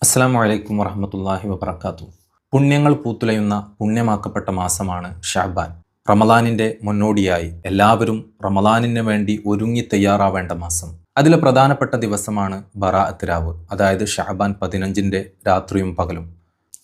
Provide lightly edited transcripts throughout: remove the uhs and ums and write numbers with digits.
അസ്സലാമു അലൈക്കും വറഹ്മത്തുള്ളാഹി വബറകാതുഹു. പുണ്യങ്ങൾ പൂത്തുലയുന്ന പുണ്യമാക്കപ്പെട്ട മാസമാണ് ഷഅബാൻ. റമളാനിൻ്റെ മുന്നോടിയായി എല്ലാവരും റമളാനിന് വേണ്ടി ഒരുങ്ങി തയ്യാറാവേണ്ട മാസം. അതിലെ പ്രധാനപ്പെട്ട ദിവസമാണ് ബറാഅത്ത് രാവ്, അതായത് ഷഅബാൻ 15 രാത്രിയും പകലും.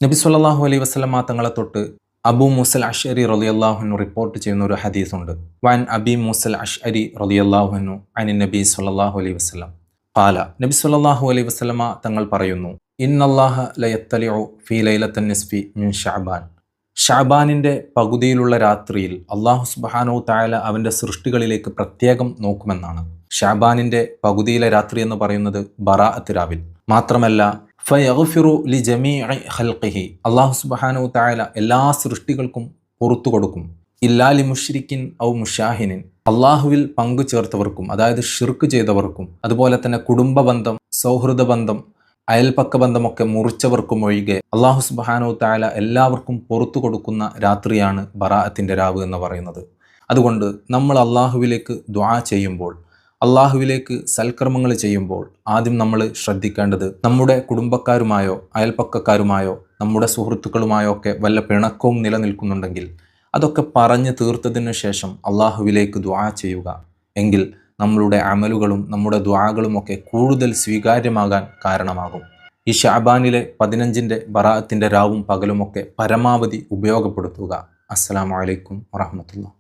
നബി സ്വല്ലല്ലാഹു അലൈഹി വസല്ലമ തങ്ങളെ തൊട്ട് അബൂ മൂസൽ അശ്അരി റളിയല്ലാഹു അൻഹു റിപ്പോർട്ട് ചെയ്യുന്ന ഒരു ഹദീസുണ്ട്. വൻ അബി മൂസൽ അശ്അരി റളിയല്ലാഹു അൻഹു അനിൻ നബി സ്വല്ലല്ലാഹു അലൈഹി വസല്ലം ഖാല, നബി സ്വല്ലല്ലാഹു അലൈഹി വസല്ലമ തങ്ങൾ പറയുന്നു, ഇന്നല്ലാഹ ലയത്തലിഉ ഫീ ലൈലത്തിൻ നിസ്ഫി മിൻ ഷഅബാൻ. ഷഅബാനിൻ്റെ പകുതിയിലുള്ള രാത്രിയിൽ അല്ലാഹു സുബ്ഹാനഹു തആല അവൻ്റെ സൃഷ്ടികളിലേക്ക് പ്രത്യേകം നോക്കുമെന്നാണ്. ഷഅബാനിൻ്റെ പകുതിയിലെ രാത്രി എന്ന് പറയുന്നത് ബറാഅത്ത് രാവിൽ മാത്രമല്ല, ഫയഗ്ഫിറു ലി ജമീഇ ഖൽഖിഹി, അല്ലാഹു സുബ്ഹാനഹു തആല എല്ലാ സൃഷ്ടികൾക്കും പുറത്തു കൊടുക്കും. ഇല്ലാ ലി മുശ്രിക്കിൻ ഔ മുഷാഹിനിൻ, അള്ളാഹുവിൽ പങ്കു ചേർത്തവർക്കും, അതായത് ഷിർക്ക് ചെയ്തവർക്കും, അതുപോലെ തന്നെ കുടുംബ ബന്ധം, സൗഹൃദ ബന്ധം, അയൽപക്ക ബന്ധമൊക്കെ മുറിച്ചവർക്കും ഒഴികെ അള്ളാഹു സുബ്ഹാനഹു തആല എല്ലാവർക്കും പുറത്തു കൊടുക്കുന്ന രാത്രിയാണ് ബറാഅത്തിൻ്റെ രാവ് എന്ന് പറയുന്നത്. അതുകൊണ്ട് നമ്മൾ അള്ളാഹുവിലേക്ക് ദുആ ചെയ്യുമ്പോൾ, അള്ളാഹുവിലേക്ക് സൽക്കർമ്മങ്ങൾ ചെയ്യുമ്പോൾ ആദ്യം നമ്മൾ ശ്രദ്ധിക്കേണ്ടത് നമ്മുടെ കുടുംബക്കാരുമായോ അയൽപക്കക്കാരുമായോ നമ്മുടെ സുഹൃത്തുക്കളുമായോ ഒക്കെ വല്ല പിണക്കവും നിലനിൽക്കുന്നുണ്ടെങ്കിൽ അതൊക്കെ പറഞ്ഞു തീർത്തതിനു ശേഷം അള്ളാഹുവിലേക്ക് ദുആ ചെയ്യുക. എങ്കിൽ നമ്മളുടെ അമലുകളും നമ്മുടെ ദുആകളുമൊക്കെ കൂടുതൽ സ്വീകാര്യമാകാൻ കാരണമാകും. ഈ ഷഅബാനിലെ 15 ബറാഅത്തിൻ്റെ രാവും പകലുമൊക്കെ പരമാവധി ഉപയോഗപ്പെടുത്തുക. അസ്സലാമു അലൈക്കും വറഹ്മത്തുള്ളാഹി.